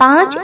5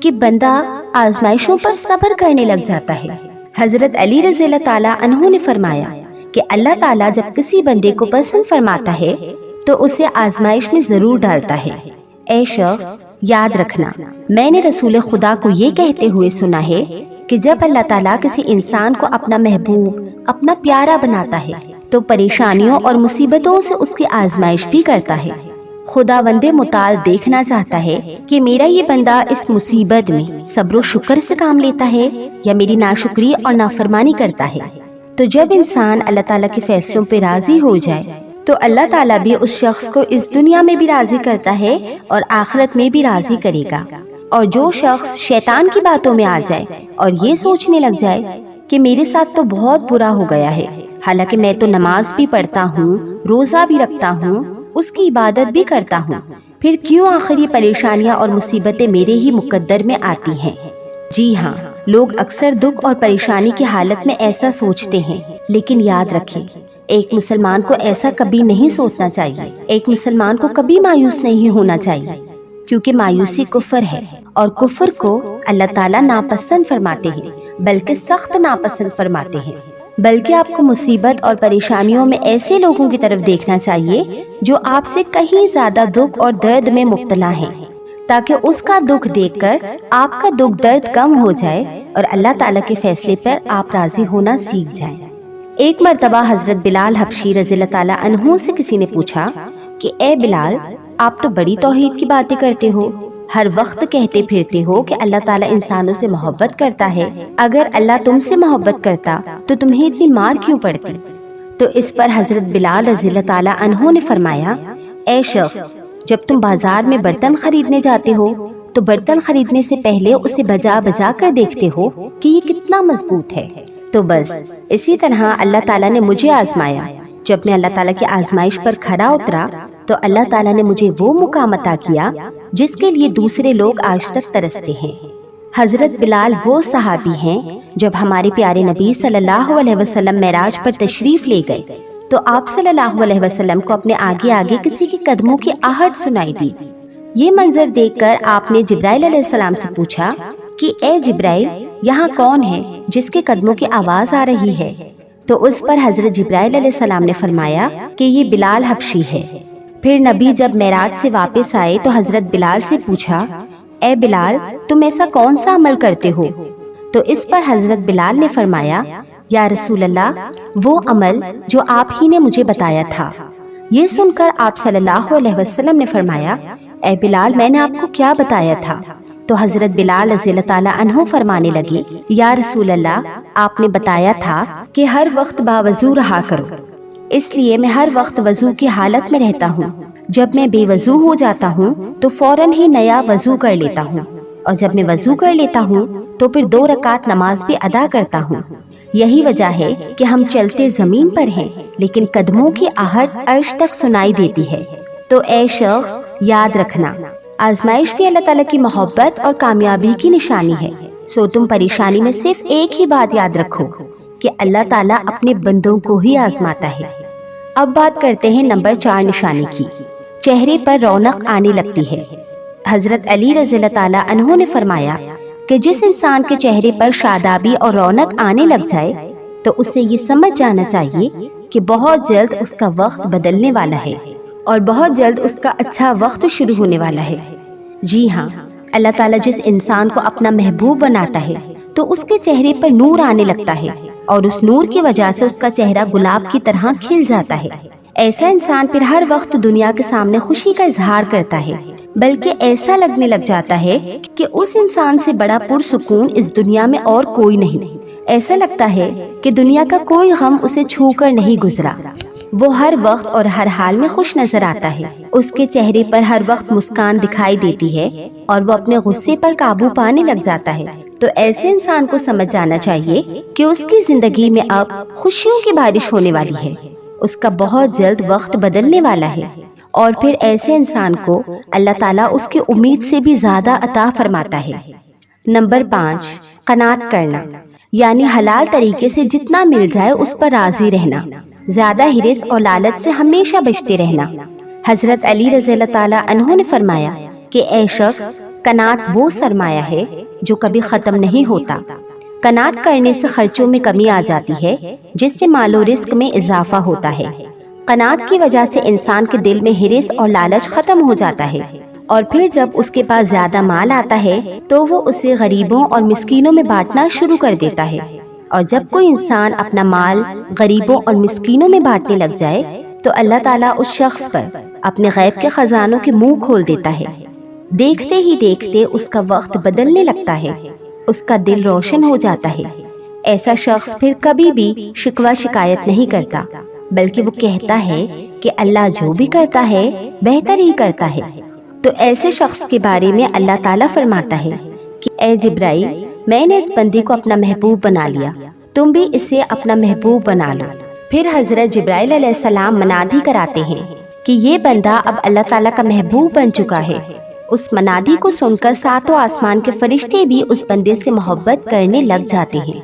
کہ بندہ آزمائشوں پر صبر کرنے لگ جاتا ہے۔ حضرت علی رضی اللہ تعالیٰ عنہ نے فرمایا کہ اللہ تعالیٰ جب کسی بندے کو پسند فرماتا ہے تو اسے آزمائش میں ضرور ڈالتا ہے۔ اے شخص، یاد رکھنا، میں نے رسول خدا کو یہ کہتے ہوئے سنا ہے کہ جب اللہ تعالیٰ کسی انسان کو اپنا محبوب، اپنا پیارا بناتا ہے تو پریشانیوں اور مصیبتوں سے اس کی آزمائش بھی کرتا ہے۔ خداوند متعال دیکھنا چاہتا ہے کہ میرا یہ بندہ اس مصیبت میں صبر و شکر سے کام لیتا ہے یا میری ناشکری اور نافرمانی کرتا ہے۔ تو جب انسان اللہ تعالیٰ کے فیصلوں پہ راضی ہو جائے تو اللہ تعالیٰ بھی اس شخص کو اس دنیا میں بھی راضی کرتا ہے اور آخرت میں بھی راضی کرے گا۔ اور جو شخص شیطان کی باتوں میں آ جائے اور یہ سوچنے لگ جائے کہ میرے ساتھ تو بہت برا ہو گیا ہے، حالانکہ میں تو نماز بھی پڑھتا ہوں، روزہ بھی رکھتا ہوں، اس کی عبادت بھی کرتا ہوں، پھر کیوں آخر یہ پریشانیاں اور مصیبتیں میرے ہی مقدر میں آتی ہیں؟ جی ہاں، لوگ اکثر دکھ اور پریشانی کی حالت میں ایسا سوچتے ہیں، لیکن یاد رکھیں، ایک مسلمان کو ایسا کبھی نہیں سوچنا چاہیے۔ ایک مسلمان کو کبھی مایوس نہیں ہونا چاہیے، کیونکہ مایوسی کفر ہے، اور کفر کو اللہ تعالیٰ ناپسند فرماتے ہیں، بلکہ سخت ناپسند فرماتے ہیں۔ بلکہ آپ کو مصیبت اور پریشانیوں میں ایسے لوگوں کی طرف دیکھنا چاہیے جو آپ سے کہیں زیادہ دکھ اور درد میں مبتلا ہیں، تاکہ اس کا دکھ دیکھ کر آپ کا دکھ درد کم ہو جائے اور اللہ تعالیٰ کے فیصلے پر آپ راضی ہونا سیکھ جائیں۔ ایک مرتبہ حضرت بلال حبشی رضی اللہ تعالیٰ عنہ سے کسی نے پوچھا کہ اے بلال، آپ تو بڑی توحید کی باتیں کرتے ہو، ہر وقت کہتے پھرتے ہو کہ اللہ تعالیٰ انسانوں سے محبت کرتا ہے، اگر اللہ تم سے محبت کرتا تو تمہیں اتنی مار کیوں پڑتی؟ تو اس پر حضرت بلال رضی اللہ تعالیٰ عنہ نے فرمایا، اے شخص، جب تم بازار میں برتن خریدنے جاتے ہو تو برتن خریدنے سے پہلے اسے بجا بجا کر دیکھتے ہو کہ یہ کتنا مضبوط ہے۔ تو بس اسی طرح اللہ تعالیٰ نے مجھے آزمایا، جب میں اللہ تعالیٰ کی آزمائش پر کھرا اترا تو اللہ تعالیٰ نے مجھے وہ مقام عطا کیا جس کے لیے دوسرے لوگ آج تک ترستے ہیں۔ حضرت بلال وہ صحابی ہیں جب ہمارے پیارے نبی صلی اللہ علیہ وسلم معراج پر تشریف لے گئے تو آپ صلی اللہ علیہ وسلم کو اپنے آگے آگے کسی کے قدموں کی آہٹ سنائی دی۔ یہ منظر دیکھ کر آپ نے جبرائیل علیہ السلام سے پوچھا کہ اے جبرائیل، یہاں کون ہے جس کے قدموں کی آواز آ رہی ہے؟ تو اس پر حضرت جبرائیل علیہ السلام نے فرمایا کہ یہ بلال حبشی ہے۔ پھر نبی جب معراج سے واپس آئے تو حضرت بلال سے پوچھا، اے بلال، تم ایسا کون سا عمل کرتے ہو؟ تو اس پر حضرت بلال نے فرمایا، یا رسول اللہ، وہ عمل جو آپ ہی نے مجھے بتایا تھا۔ یہ سن کر آپ صلی اللہ علیہ وسلم نے فرمایا، اے بلال، میں نے آپ کو کیا بتایا تھا؟ تو حضرت بلال رضی اللہ تعالیٰ عنہ فرمانے لگے، یا رسول اللہ، آپ نے بتایا تھا کہ ہر وقت باوضو رہا کرو، اس لیے میں ہر وقت وضو کی حالت میں رہتا ہوں۔ جب میں بے وضو ہو جاتا ہوں تو فوراً ہی نیا وضو کر لیتا ہوں، اور جب میں وضو کر لیتا ہوں تو پھر 2 رکعت نماز بھی ادا کرتا ہوں۔ یہی وجہ ہے کہ ہم چلتے زمین پر ہیں لیکن قدموں کی آہٹ عرش تک سنائی دیتی ہے۔ تو اے شخص، یاد رکھنا، آزمائش بھی اللہ تعالیٰ کی محبت اور کامیابی کی نشانی ہے۔ سو تم پریشانی میں صرف ایک ہی بات یاد رکھو کہ اللہ تعالیٰ اپنے بندوں کو ہی آزماتا ہے۔ اب بات کرتے ہیں نمبر 4 نشانی کی، چہرے پر رونق آنے لگتی ہے۔ حضرت علی رضی اللہ تعالیٰ عنہ نے فرمایا کہ جس انسان کے چہرے پر شادابی اور رونق آنے لگ جائے تو اسے یہ سمجھ جانا چاہیے کہ بہت جلد اس کا وقت بدلنے والا ہے اور بہت جلد اس کا اچھا وقت شروع ہونے والا ہے۔ جی ہاں، اللہ تعالیٰ جس انسان کو اپنا محبوب بناتا ہے تو اس کے چہرے پر نور آنے لگتا ہے اور اس نور کی وجہ سے اس کا چہرہ گلاب کی طرح کھل جاتا ہے۔ ایسا انسان پھر ہر وقت دنیا کے سامنے خوشی کا اظہار کرتا ہے، بلکہ ایسا لگنے لگ جاتا ہے کہ اس انسان سے بڑا پرسکون اس دنیا میں اور کوئی نہیں۔ ایسا لگتا ہے کہ دنیا کا کوئی غم اسے چھو کر نہیں گزرا۔ وہ ہر وقت اور ہر حال میں خوش نظر آتا ہے، اس کے چہرے پر ہر وقت مسکان دکھائی دیتی ہے اور وہ اپنے غصے پر قابو پانے لگ جاتا ہے۔ تو ایسے انسان کو سمجھ جانا چاہیے کہ اس کی زندگی میں اب خوشیوں کی بارش ہونے والی ہے، اس کا بہت جلد وقت بدلنے والا ہے، اور پھر ایسے انسان کو اللہ تعالیٰ اس کی امید سے بھی زیادہ عطا فرماتا ہے۔ نمبر 5، قناعت کرنا، یعنی حلال طریقے سے جتنا مل جائے اس پر راضی رہنا، زیادہ ہرس اور لالچ سے ہمیشہ بچتے رہنا۔ حضرت علی رضی اللہ تعالیٰ عنہ نے فرمایا کہ اے شخص، قناعت وہ سرمایہ ہے جو کبھی ختم نہیں ہوتا۔ قناعت کرنے سے خرچوں میں کمی آ جاتی ہے، جس سے مال و رزق میں اضافہ ہوتا ہے۔ قناعت کی وجہ سے انسان کے دل میں ہرس اور لالچ ختم ہو جاتا ہے، اور پھر جب اس کے پاس زیادہ مال آتا ہے تو وہ اسے غریبوں اور مسکینوں میں بانٹنا شروع کر دیتا ہے۔ اور جب کوئی انسان اپنا مال غریبوں اور مسکینوں میں بانٹنے لگ جائے تو اللہ تعالیٰ اس شخص پر اپنے غیب کے خزانوں کے منہ کھول دیتا ہے۔ دیکھتے ہی دیکھتے اس کا وقت بدلنے لگتا ہے، اس کا دل روشن ہو جاتا ہے۔ ایسا شخص پھر کبھی بھی شکوہ شکایت نہیں کرتا، بلکہ وہ کہتا ہے کہ اللہ جو بھی کرتا ہے بہتر ہی کرتا ہے۔ تو ایسے شخص کے بارے میں اللہ تعالیٰ فرماتا ہے کہ اے جبرائیل، میں نے اس بندے کو اپنا محبوب بنا لیا، تم بھی اسے اپنا محبوب بنا لو۔ پھر حضرت جبرائیل علیہ السلام منادی کراتے ہیں کہ یہ بندہ اب اللہ تعالیٰ کا محبوب بن چکا ہے۔ اس منادی کو سن کر ساتوں آسمان کے فرشتے بھی اس بندے سے محبت کرنے لگ جاتے ہیں۔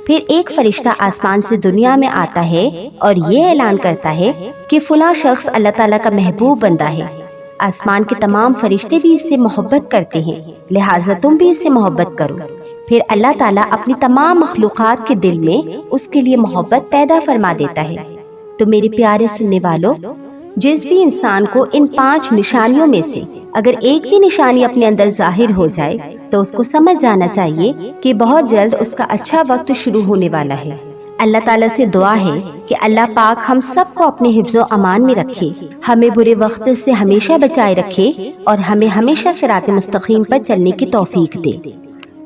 پھر ایک فرشتہ آسمان سے دنیا میں آتا ہے اور یہ اعلان کرتا ہے کہ فلاں شخص اللہ تعالیٰ کا محبوب بندہ ہے۔ آسمان کے تمام فرشتے بھی اس سے محبت کرتے ہیں، لہٰذا تم بھی اس سے محبت کرو۔ پھر اللہ تعالیٰ اپنی تمام مخلوقات کے دل میں اس کے لیے محبت پیدا فرما دیتا ہے۔ تو میرے پیارے سننے والوں، جس بھی انسان کو ان 5 نشانیوں میں سے اگر ایک بھی نشانی اپنے اندر ظاہر ہو جائے تو اس کو سمجھ جانا چاہیے کہ بہت جلد اس کا اچھا وقت شروع ہونے والا ہے۔ اللہ تعالیٰ سے دعا ہے کہ اللہ پاک ہم سب کو اپنے حفظ و امان میں رکھے، ہمیں برے وقت سے ہمیشہ بچائے رکھے اور ہمیں ہمیشہ صراط مستقیم پر چلنے کی توفیق دے۔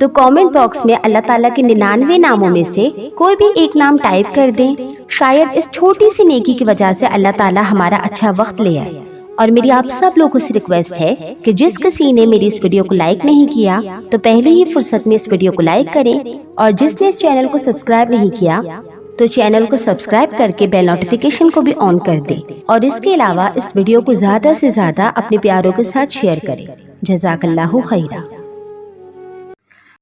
تو کامنٹ باکس میں اللہ تعالیٰ کے 99 ناموں میں سے کوئی بھی ایک نام ٹائپ کر دیں، شاید اس چھوٹی سی نیکی کی وجہ سے اللہ تعالیٰ ہمارا اچھا وقت لے آئے۔ اور میری آپ سب لوگوں سے ریکویسٹ ہے کہ جس کسی نے میری اس ویڈیو کو لائک نہیں کیا تو پہلے ہی فرصت میں اس ویڈیو کو لائک کریں، اور جس نے اس چینل کو سبسکرائب نہیں کیا تو چینل کو سبسکرائب کر کے بیل نوٹیفیکیشن کو بھی آن کر دیں، اور اس کے علاوہ اس ویڈیو کو زیادہ سے زیادہ اپنے پیاروں کے ساتھ شیئر کریں۔ جزاک اللہ خیرہ۔